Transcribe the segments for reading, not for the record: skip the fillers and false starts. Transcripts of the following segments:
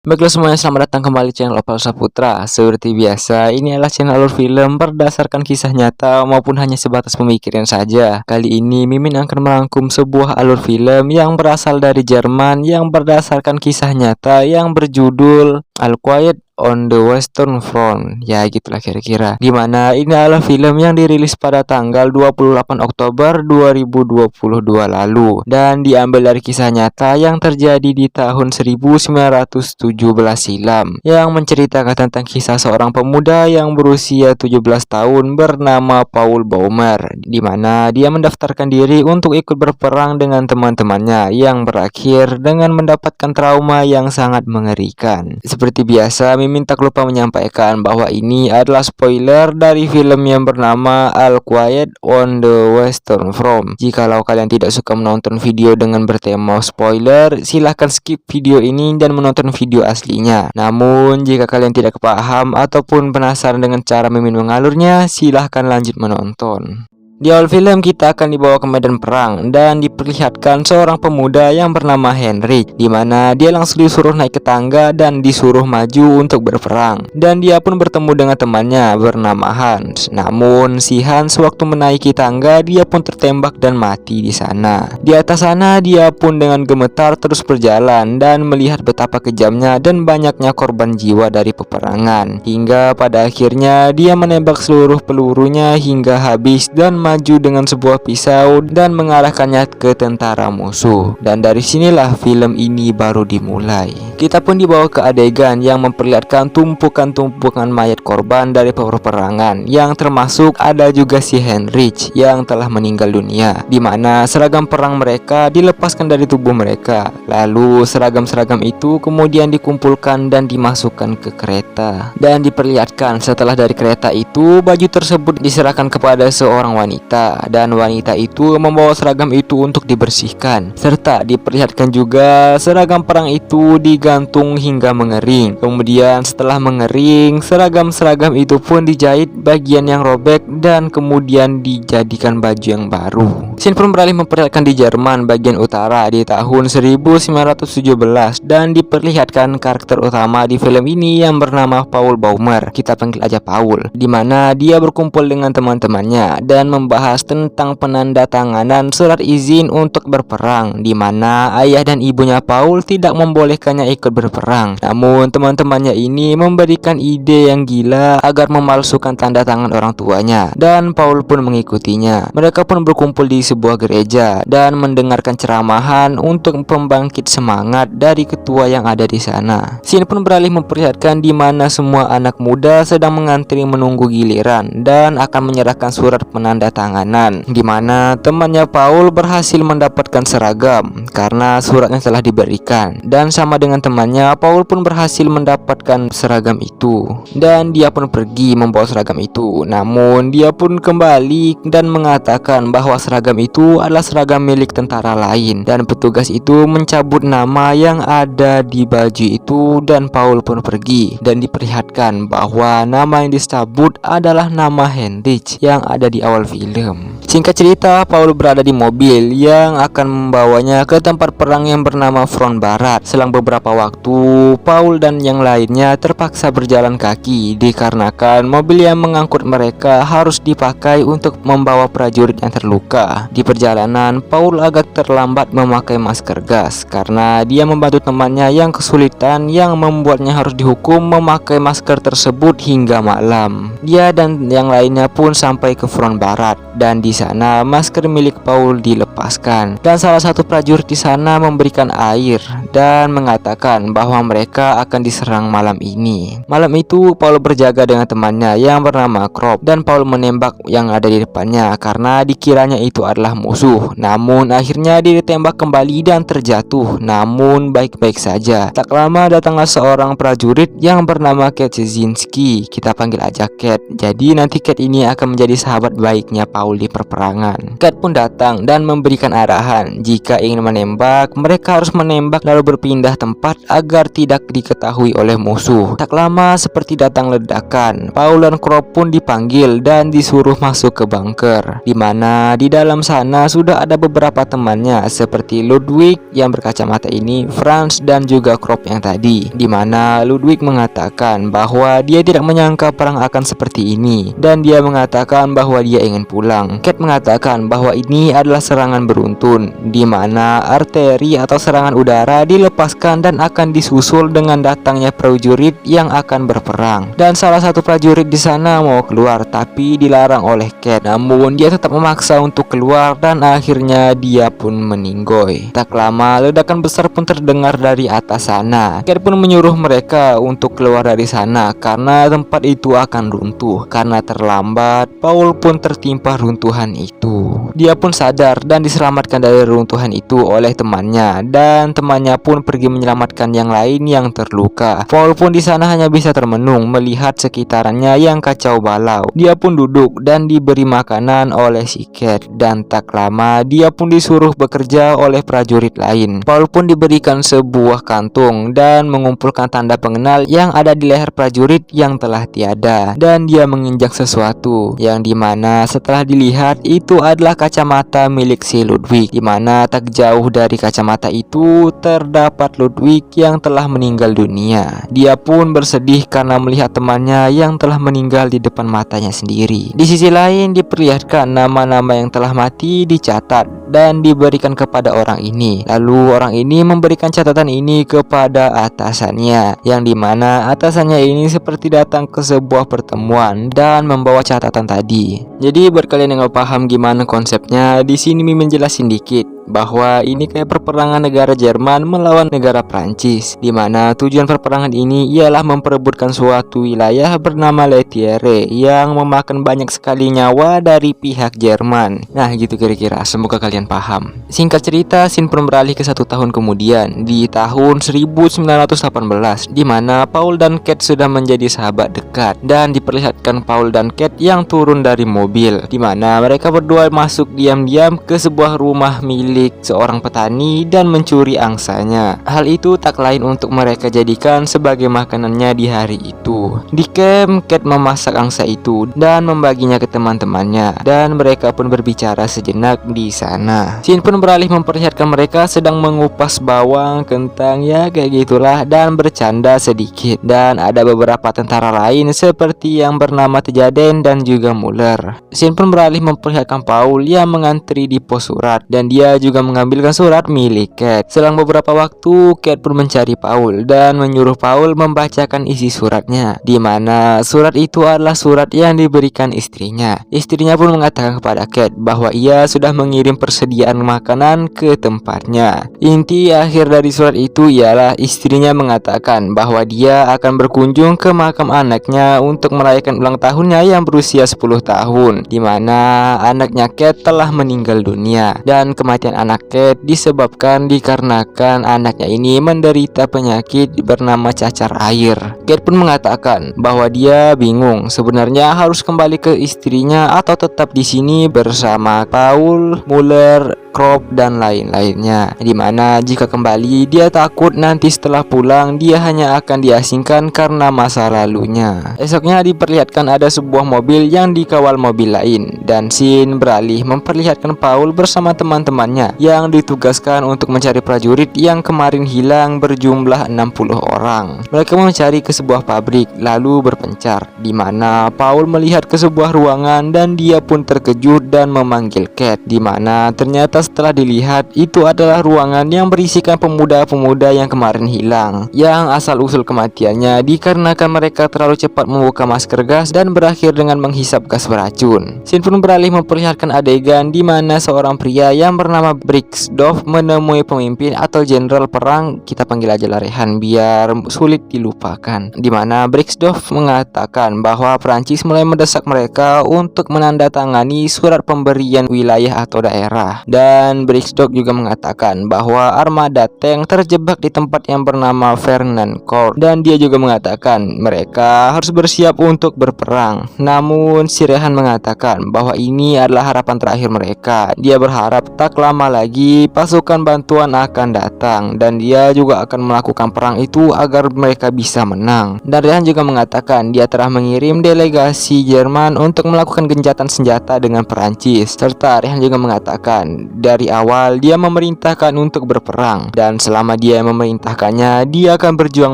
Baiklah semuanya, selamat datang kembali di channel Opal Saputra. Seperti biasa, ini adalah channel alur film berdasarkan kisah nyata maupun hanya sebatas pemikiran saja. Kali ini Mimin akan merangkum sebuah alur film yang berasal dari Jerman yang berdasarkan kisah nyata yang berjudul All Quiet on the Western Front. Ya gitulah kira-kira. Dimana ini adalah film yang dirilis pada tanggal 28 Oktober 2022 lalu dan diambil dari kisah nyata yang terjadi di tahun 1917 silam, yang menceritakan tentang kisah seorang pemuda yang berusia 17 tahun bernama Paul Baumer, di mana dia mendaftarkan diri untuk ikut berperang dengan teman-temannya yang berakhir dengan mendapatkan trauma yang sangat mengerikan. Seperti biasa, Mimin tak lupa menyampaikan bahwa ini adalah spoiler dari film yang bernama All Quiet on the Western Front. Jikalau kalian tidak suka menonton video dengan bertema spoiler, silahkan skip video ini dan menonton video aslinya. Namun, jika kalian tidak paham ataupun penasaran dengan cara Mimin mengalurnya, silahkan lanjut menonton. Di awal film kita akan dibawa ke medan perang dan diperlihatkan seorang pemuda yang bernama Henry, di mana dia langsung disuruh naik ke tangga dan disuruh maju untuk berperang. Dan dia pun bertemu dengan temannya bernama Hans. Namun si Hans waktu menaiki tangga dia pun tertembak dan mati di sana. Di atas sana dia pun dengan gemetar terus berjalan dan melihat betapa kejamnya dan banyaknya korban jiwa dari peperangan. Hingga pada akhirnya dia menembak seluruh pelurunya hingga habis dan maju dengan sebuah pisau dan mengarahkannya ke tentara musuh. Dan dari sinilah film ini baru dimulai. Kita pun dibawa ke adegan yang memperlihatkan tumpukan-tumpukan mayat korban dari peperangan, yang termasuk ada juga si Heinrich yang telah meninggal dunia, di mana seragam perang mereka dilepaskan dari tubuh mereka. Lalu seragam-seragam itu kemudian dikumpulkan dan dimasukkan ke kereta, dan diperlihatkan setelah dari kereta itu baju tersebut diserahkan kepada seorang wanita, dan wanita itu membawa seragam itu untuk dibersihkan, serta diperlihatkan juga seragam perang itu digantung hingga mengering. Kemudian setelah mengering, seragam-seragam itu pun dijahit bagian yang robek dan kemudian dijadikan baju yang baru. Scene pun beralih memperlihatkan di Jerman bagian utara di tahun 1917 dan diperlihatkan karakter utama di film ini yang bernama Paul Baumer, kita panggil aja Paul, di mana dia berkumpul dengan teman-temannya dan membahas tentang penandatanganan surat izin untuk berperang, di mana ayah dan ibunya Paul tidak membolehkannya ikut berperang. Namun teman-temannya ini memberikan ide yang gila agar memalsukan tanda tangan orang tuanya, dan Paul pun mengikutinya. Mereka pun berkumpul di sebuah gereja dan mendengarkan ceramahan untuk pembangkit semangat dari ketua yang ada di sana. Scene pun beralih memperlihatkan di mana semua anak muda sedang mengantri menunggu giliran dan akan menyerahkan surat penandatanganan, di mana temannya Paul berhasil mendapatkan seragam karena suratnya telah diberikan, dan sama dengan temannya, Paul pun berhasil mendapatkan seragam itu dan dia pun pergi membawa seragam itu. Namun dia pun kembali dan mengatakan bahwa seragam itu adalah seragam milik tentara lain, dan petugas itu mencabut nama yang ada di baju itu dan Paul pun pergi, dan diperlihatkan bahwa nama yang dicabut adalah nama Heinrich yang ada di awal film. Singkat cerita, Paul berada di mobil yang akan membawanya ke tempat perang yang bernama Front Barat. Selang beberapa waktu, Paul dan yang lainnya terpaksa berjalan kaki dikarenakan mobil yang mengangkut mereka harus dipakai untuk membawa prajurit yang terluka. Di perjalanan, Paul agak terlambat memakai masker gas karena dia membantu temannya yang kesulitan, yang membuatnya harus dihukum memakai masker tersebut hingga malam. Dia dan yang lainnya pun sampai ke Front Barat, dan di sana masker milik Paul dilepaskan, dan salah satu prajurit di sana memberikan air dan mengatakan bahwa mereka akan diserang malam ini. Malam itu Paul berjaga dengan temannya yang bernama Krop, dan Paul menembak yang ada di depannya karena dikiranya itu adalah musuh. Namun akhirnya dia ditembak kembali dan terjatuh, namun baik-baik saja. Tak lama datanglah seorang prajurit yang bernama Kat Czynski, kita panggil aja Kat. Jadi nanti Kat ini akan menjadi sahabat baiknya terbunuhnya Paul di perperangan. Cat pun datang dan memberikan arahan jika ingin menembak, mereka harus menembak lalu berpindah tempat agar tidak diketahui oleh musuh. Tak lama seperti datang ledakan, Paul dan Krop pun dipanggil dan disuruh masuk ke bunker, di mana di dalam sana sudah ada beberapa temannya seperti Ludwig yang berkacamata ini, Franz dan juga Krop yang tadi, di mana Ludwig mengatakan bahwa dia tidak menyangka perang akan seperti ini dan dia mengatakan bahwa dia ingin pulang. Cat mengatakan bahwa ini adalah serangan beruntun, di mana arteri atau serangan udara dilepaskan dan akan disusul dengan datangnya prajurit yang akan berperang. Dan salah satu prajurit di sana mau keluar tapi dilarang oleh Cat. Namun dia tetap memaksa untuk keluar dan akhirnya dia pun meninggoy. Tak lama ledakan besar pun terdengar dari atas sana. Cat pun menyuruh mereka untuk keluar dari sana karena tempat itu akan runtuh. Karena terlambat, Paul pun tertimpa runtuhan itu. Dia pun sadar dan diselamatkan dari runtuhan itu oleh temannya, dan temannya pun pergi menyelamatkan yang lain yang terluka. Paul pun di sana hanya bisa termenung melihat sekitarannya yang kacau balau. Dia pun duduk dan diberi makanan oleh si Cat, dan tak lama dia pun disuruh bekerja oleh prajurit lain. Paul pun diberikan sebuah kantung dan mengumpulkan tanda pengenal yang ada di leher prajurit yang telah tiada, dan dia menginjak sesuatu yang dimana setelah dilihat itu adalah kacamata milik si Ludwig, dimana tak jauh dari kacamata itu terdapat Ludwig yang telah meninggal dunia. Dia pun bersedih karena melihat temannya yang telah meninggal di depan matanya sendiri. Di sisi lain diperlihatkan nama-nama yang telah mati dicatat dan diberikan kepada orang ini. Lalu orang ini memberikan catatan ini kepada atasannya, yang dimana atasannya ini seperti datang ke sebuah pertemuan dan membawa catatan tadi. Jadi buat kalian yang gak paham gimana konsepnya, di sini Mimin jelasin dikit bahwa ini kayak perperangan negara Jerman melawan negara Prancis, di mana tujuan perperangan ini ialah memperebutkan suatu wilayah bernama Le Thierry yang memakan banyak sekali nyawa dari pihak Jerman. Nah gitu kira-kira, semoga kalian paham. Singkat cerita, scene pun beralih ke 1 tahun kemudian, di tahun 1918, di mana Paul dan Cat sudah menjadi sahabat dekat, dan diperlihatkan Paul dan Cat yang turun dari mobil, di mana mereka berdua masuk diam-diam ke sebuah rumah milik seorang petani dan mencuri angsanya. Hal itu tak lain untuk mereka jadikan sebagai makanannya di hari itu. Di camp, Cat memasak angsa itu dan membaginya ke teman-temannya, dan mereka pun berbicara sejenak di sana. Scene pun beralih memperlihatkan mereka sedang mengupas bawang, kentang, ya kayak gitulah, dan bercanda sedikit. Dan ada beberapa tentara lain seperti yang bernama Tejaden dan juga Muller. Scene pun beralih memperlihatkan Paul yang mengantri di pos surat, dan dia juga mengambilkan surat milik Cat. Selang beberapa waktu, Cat pun mencari Paul dan menyuruh Paul membacakan isi suratnya, di mana surat itu adalah surat yang diberikan istrinya. Istrinya pun mengatakan kepada Cat bahwa ia sudah mengirim persediaan makanan ke tempatnya. Inti akhir dari surat itu ialah istrinya mengatakan bahwa dia akan berkunjung ke makam anaknya untuk merayakan ulang tahunnya yang berusia 10 tahun, di mana anaknya Cat telah meninggal dunia, dan kematian anak Cat disebabkan dikarenakan anaknya ini menderita penyakit bernama cacar air. Cat pun mengatakan bahwa dia bingung sebenarnya harus kembali ke istrinya atau tetap di sini bersama Paul, Muller, Krop dan lain-lainnya, dimana jika kembali dia takut nanti setelah pulang dia hanya akan diasingkan karena masa lalunya. Esoknya diperlihatkan ada sebuah mobil yang dikawal mobil lain, dan scene beralih memperlihatkan Paul bersama teman-temannya yang ditugaskan untuk mencari prajurit yang kemarin hilang berjumlah 60 orang. Mereka mencari ke sebuah pabrik lalu berpencar, di mana Paul melihat ke sebuah ruangan dan dia pun terkejut dan memanggil Cat, di mana ternyata setelah dilihat itu adalah ruangan yang berisikan pemuda-pemuda yang kemarin hilang, yang asal-usul kematiannya dikarenakan mereka terlalu cepat membuka masker gas dan berakhir dengan menghisap gas beracun. Scene pun beralih memperlihatkan adegan di mana seorang pria yang bernama Brixdorf menemui pemimpin atau jenderal perang, kita panggil aja Rehan biar sulit dilupakan, di mana Brixdorf mengatakan bahwa Prancis mulai mendesak mereka untuk menandatangani surat pemberian wilayah atau daerah, dan Dan Brickstock juga mengatakan bahwa armada tank terjebak di tempat yang bernama Fernand Court, dan dia juga mengatakan mereka harus bersiap untuk berperang. Namun si Rehan mengatakan bahwa ini adalah harapan terakhir mereka. Dia berharap tak lama lagi pasukan bantuan akan datang, dan dia juga akan melakukan perang itu agar mereka bisa menang. Dan Rehan juga mengatakan dia telah mengirim delegasi Jerman untuk melakukan gencatan senjata dengan Perancis. Serta Rehan juga mengatakan dari awal dia memerintahkan untuk berperang, dan selama dia memerintahkannya, dia akan berjuang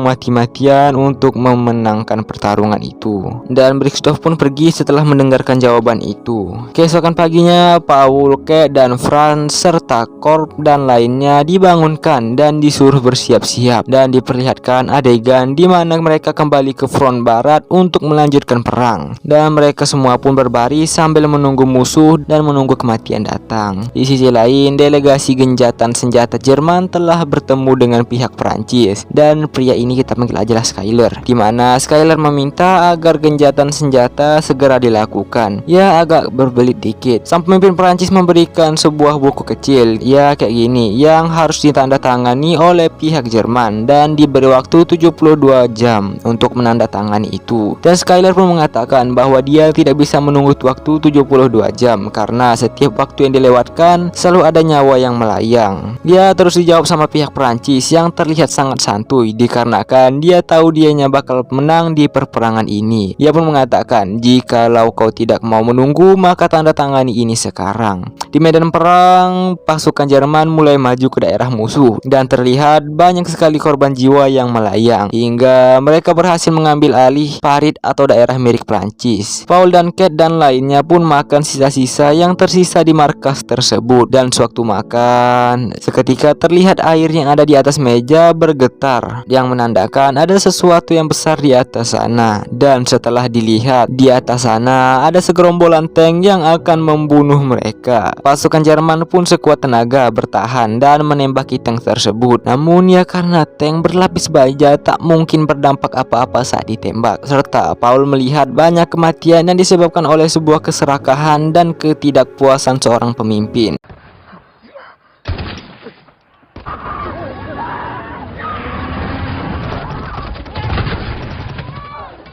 mati-matian untuk memenangkan pertarungan itu. Dan Brickstock pun pergi setelah mendengarkan jawaban itu. Keesokan paginya, Paul, Kate, dan Franz serta Korp dan lainnya dibangunkan dan disuruh bersiap-siap, dan diperlihatkan adegan di mana mereka kembali ke front barat untuk melanjutkan perang. Dan mereka semua pun berbaris sambil menunggu musuh dan menunggu kematian datang. Di sisi lain, delegasi gencatan senjata Jerman telah bertemu dengan pihak Perancis, dan pria ini kita panggil aja Skyler, di mana Skyler meminta agar gencatan senjata segera dilakukan. Ya, agak berbelit dikit. Sang pemimpin Perancis memberikan sebuah buku kecil, ya kayak gini, yang harus ditandatangani oleh pihak Jerman, dan diberi waktu 72 jam untuk menandatangani itu. Dan Skyler pun mengatakan bahwa dia tidak bisa menunggu waktu 72 jam karena setiap waktu yang dilewatkan selalu ada nyawa yang melayang. Dia terus dijawab sama pihak Perancis yang terlihat sangat santuy dikarenakan dia tahu dianya bakal menang di perperangan ini. Dia pun mengatakan jikalau kau tidak mau menunggu maka tanda tangani ini sekarang. Di medan perang, pasukan Jerman mulai maju ke daerah musuh dan terlihat banyak sekali korban jiwa yang melayang hingga mereka berhasil mengambil alih parit atau daerah milik Perancis. Paul dan Kate dan lainnya pun makan sisa-sisa yang tersisa di markas tersebut, dan sewaktu makan seketika terlihat air yang ada di atas meja bergetar yang menandakan ada sesuatu yang besar di atas sana. Dan setelah dilihat di atas sana ada segerombolan tank yang akan membunuh mereka. Pasukan Jerman pun sekuat tenaga bertahan dan menembaki tank tersebut. Namun ya karena tank berlapis baja tak mungkin berdampak apa-apa saat ditembak. Serta Paul melihat banyak kematian yang disebabkan oleh sebuah keserakahan dan ketidakpuasan seorang pemimpin.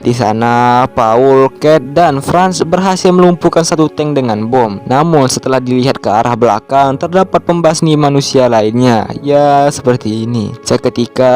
Di sana, Paul, Kate, dan Franz berhasil melumpuhkan satu tank dengan bom. Namun setelah dilihat ke arah belakang, terdapat pembasmi manusia lainnya. Ya, seperti ini. Seketika,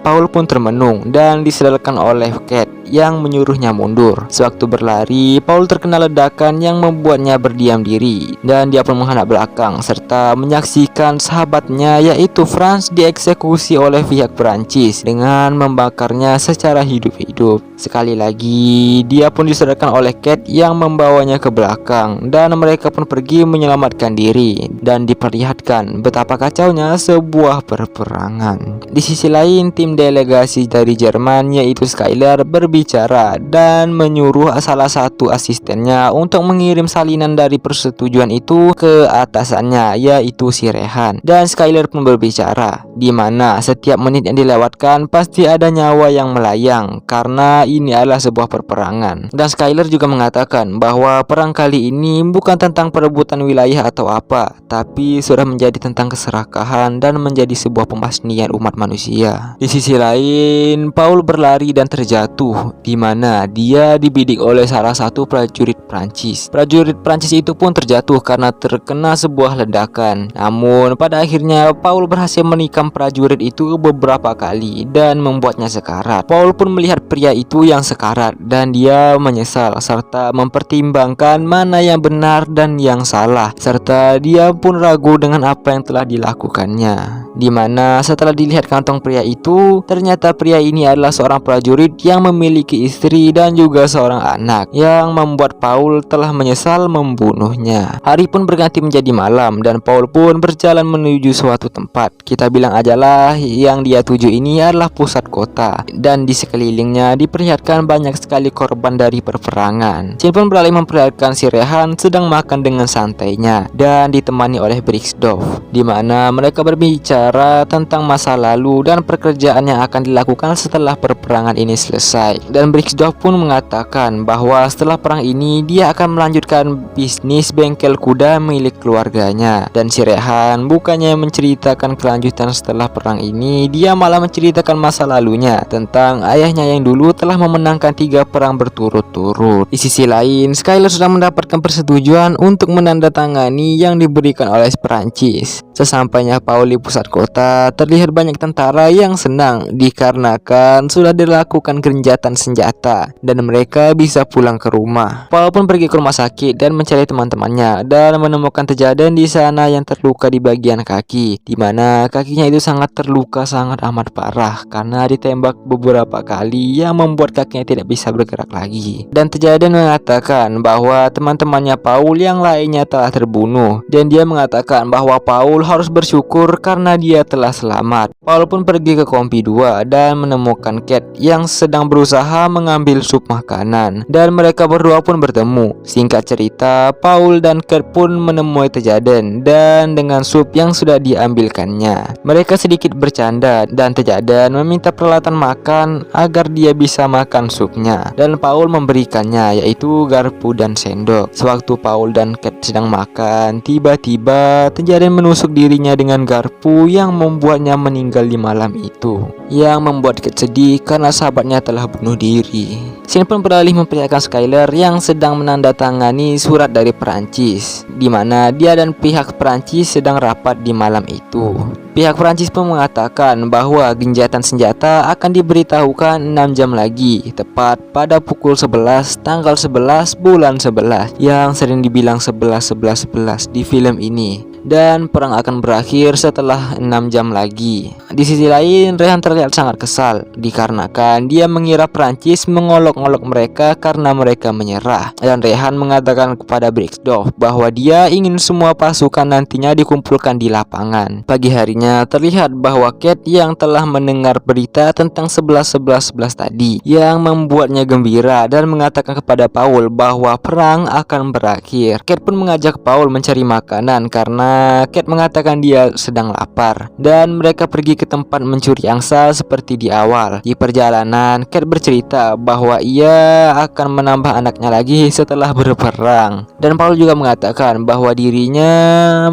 Paul pun termenung dan disedalkan oleh Kate yang menyuruhnya mundur. Sewaktu berlari, Paul terkena ledakan yang membuatnya berdiam diri, dan dia pun menghadap belakang serta menyaksikan sahabatnya yaitu Franz dieksekusi oleh pihak Perancis dengan membakarnya secara hidup-hidup. Sekali lagi, dia pun disadarkan oleh Kate yang membawanya ke belakang, dan mereka pun pergi menyelamatkan diri, dan diperlihatkan betapa kacaunya sebuah perperangan. Di sisi lain, tim delegasi dari Jerman yaitu Skyler berbicara dan menyuruh salah satu asistennya untuk mengirim salinan dari persetujuan itu ke atasannya yaitu si Rehan. Dan Skyler pun berbicara di mana setiap menit yang dilewatkan pasti ada nyawa yang melayang karena ini adalah sebuah perperangan. Dan Skyler juga mengatakan bahwa perang kali ini bukan tentang perebutan wilayah atau apa, tapi sudah menjadi tentang keserakahan dan menjadi sebuah pembasmian umat manusia. Di sisi lain, Paul berlari dan terjatuh, di mana dia dibidik oleh salah satu prajurit Prancis. Prajurit Prancis itu pun terjatuh karena terkena sebuah ledakan. Namun pada akhirnya Paul berhasil menikam prajurit itu beberapa kali dan membuatnya sekarat. Paul pun melihat pria itu yang sekarat dan dia menyesal serta mempertimbangkan mana yang benar dan yang salah, serta dia pun ragu dengan apa yang telah dilakukannya. Di mana setelah dilihat kantong pria itu, ternyata pria ini adalah seorang prajurit yang memiliki istri dan juga seorang anak, yang membuat Paul telah menyesal membunuhnya. Hari pun berganti menjadi malam dan Paul pun berjalan menuju suatu tempat. Kita bilang ajalah yang dia tuju ini adalah pusat kota, dan di sekelilingnya diperlihatkan mengakibatkan banyak sekali korban dari peperangan. Shin pun beralih memperlihatkan si Rehan sedang makan dengan santainya dan ditemani oleh Brixdorf, di mana mereka berbicara tentang masa lalu dan pekerjaan yang akan dilakukan setelah peperangan ini selesai. Dan Brixdorf pun mengatakan bahwa setelah perang ini dia akan melanjutkan bisnis bengkel kuda milik keluarganya. Dan si Rehan bukannya menceritakan kelanjutan setelah perang ini, dia malah menceritakan masa lalunya tentang ayahnya yang dulu telah memenangkan 3 perang berturut-turut. Di sisi lain, Skyler sudah mendapatkan persetujuan untuk menandatangani yang diberikan oleh Perancis. Sesampainya Paul di pusat kota, terlihat banyak tentara yang senang dikarenakan sudah dilakukan gencatan senjata dan mereka bisa pulang ke rumah. Paul pun pergi ke rumah sakit dan mencari teman-temannya dan menemukan Tejaden di sana yang terluka di bagian kaki, di mana kakinya itu sangat terluka sangat amat parah karena ditembak beberapa kali yang membuat kakinya tidak bisa bergerak lagi. Dan Tejaden mengatakan bahwa teman-temannya Paul yang lainnya telah terbunuh dan dia mengatakan bahwa Paul harus bersyukur karena dia telah selamat. Paul pun pergi ke kompi 2 dan menemukan Kate yang sedang berusaha mengambil sup makanan dan mereka berdua pun bertemu. Singkat cerita, Paul dan Kate pun menemui Tejaden dan dengan sup yang sudah diambilkannya, mereka sedikit bercanda dan Tejaden meminta peralatan makan agar dia bisa makan supnya dan Paul memberikannya, yaitu garpu dan sendok. Sewaktu Paul dan Kate sedang makan, tiba-tiba Tejaden menusuk dirinya dengan garpu yang membuatnya meninggal di malam itu, yang membuat Kate sedih karena sahabatnya telah bunuh diri. Shin pun beralih memperlihatkan Skyler yang sedang menandatangani surat dari Perancis, di mana dia dan pihak Perancis sedang rapat di malam itu. Pihak Perancis pun mengatakan bahwa gencatan senjata akan diberitahukan 6 jam lagi, tepat pada pukul 11 tanggal 11 bulan 11 yang sering dibilang 11-11-11 di film ini, dan perang akan berakhir setelah 6 jam lagi. Di sisi lain, Rehan terlihat sangat kesal dikarenakan dia mengira Perancis mengolok-olok mereka karena mereka menyerah, dan Rehan mengatakan kepada Brixdorf bahwa dia ingin semua pasukan nantinya dikumpulkan di lapangan. Pagi harinya terlihat bahwa Kate yang telah mendengar berita tentang 11-11-11 tadi yang membuatnya gembira dan mengatakan kepada Paul bahwa perang akan berakhir. Kate pun mengajak Paul mencari makanan karena Kate mengatakan dia sedang lapar, dan mereka pergi ke tempat mencuri angsa seperti di awal. Di perjalanan, Kate bercerita bahwa ia akan menambah anaknya lagi setelah berperang, dan Paul juga mengatakan bahwa dirinya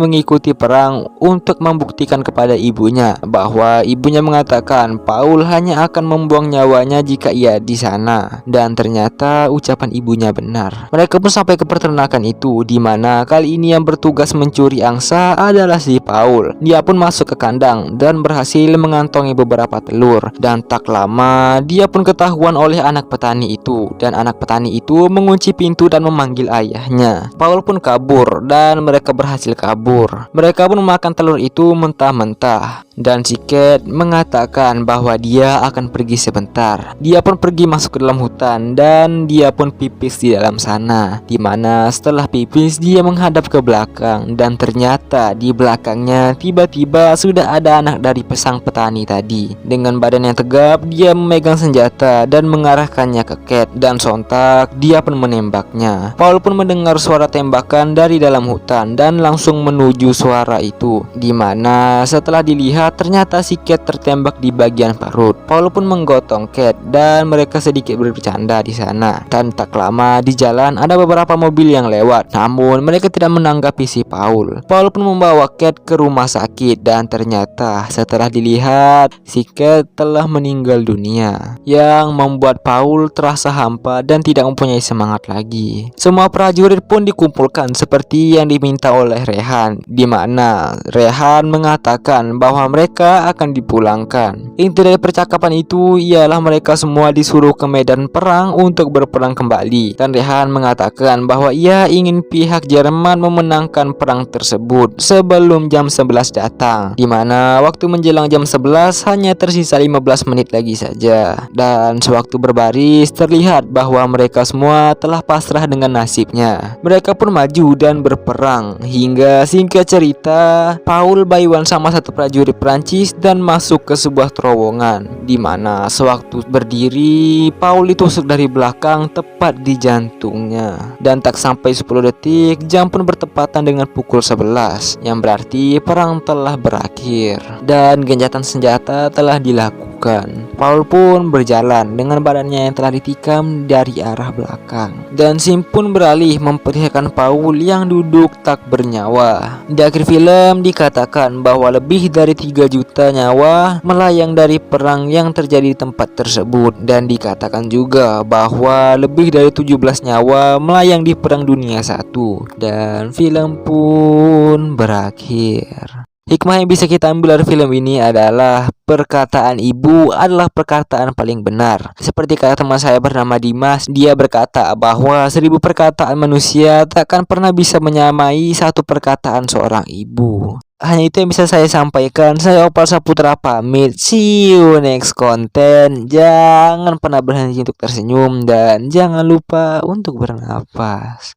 mengikuti perang untuk membuktikan kepada ibunya bahwa ibunya mengatakan Paul hanya akan membuang nyawanya jika ia di sana, dan ternyata ucapan ibunya benar. Mereka pun sampai ke peternakan itu, di mana kali ini yang bertugas mencuri angsa adalah si Paul. Dia pun masuk ke kandang dan berhasil mengantongi beberapa telur, dan tak lama dia pun ketahuan oleh anak petani itu, dan anak petani itu mengunci pintu dan memanggil ayahnya. Paul pun kabur dan mereka berhasil kabur. Mereka pun memakan telur itu mentah-mentah, dan si Kate mengatakan bahwa dia akan pergi sebentar. Dia pun pergi masuk ke dalam hutan dan dia pun pipis di dalam sana, di mana setelah pipis dia menghadap ke belakang, dan ternyata di belakangnya tiba-tiba sudah ada anak dari sang petani tadi. Dengan badan yang tegap, dia memegang senjata dan mengarahkannya ke Kate, dan sontak dia pun menembaknya. Paul pun mendengar suara tembakan dari dalam hutan dan langsung menuju suara itu, di mana setelah dilihat ternyata si Kate tertembak di bagian perut. Paul pun menggotong Kate dan mereka sedikit bercanda di sana. Dan tak lama di jalan ada beberapa mobil yang lewat, namun mereka tidak menanggapi si Paul. Paul pun membawa Kate ke rumah sakit, dan ternyata setelah dilihat si Kate telah meninggal dunia, yang membuat Paul terasa hampa dan tidak mempunyai semangat lagi. Semua prajurit pun dikumpulkan seperti yang diminta oleh Rehan, di mana Rehan mengatakan bahwa mereka akan dipulangkan. Inti dari percakapan itu ialah mereka semua disuruh ke medan perang untuk berperang kembali, dan Rehan mengatakan bahwa ia ingin pihak Jerman memenangkan perang tersebut sebelum jam 11 datang, di mana waktu menjelang jam 11 hanya tersisa 15 menit lagi saja. Dan sewaktu berbaris terlihat bahwa mereka semua telah pasrah dengan nasibnya. Mereka pun maju dan berperang hingga singkat cerita Paul, Baywan sama satu prajurit Prancis dan masuk ke sebuah terowongan di mana sewaktu berdiri Paul ditusuk dari belakang tepat di jantungnya. Dan tak sampai 10 detik jam pun bertepatan dengan pukul 11, yang berarti perang telah berakhir dan gencatan senjata telah dilakukan. Paul pun berjalan dengan badannya yang telah ditikam dari arah belakang, dan Sim pun beralih memperlihatkan Paul yang duduk tak bernyawa. Di akhir film dikatakan bahwa lebih dari 3 juta nyawa melayang dari perang yang terjadi di tempat tersebut, dan dikatakan juga bahwa lebih dari 17 nyawa melayang di Perang Dunia I, dan film pun berakhir. Hikmah yang bisa kita ambil dari film ini adalah perkataan ibu adalah perkataan paling benar. Seperti kata teman saya bernama Dimas, dia berkata bahwa 1000 perkataan manusia takkan pernah bisa menyamai satu perkataan seorang ibu. Hanya itu yang bisa saya sampaikan. Saya Opal Saputra pamit. See you next content. Jangan pernah berhenti untuk tersenyum dan jangan lupa untuk bernapas.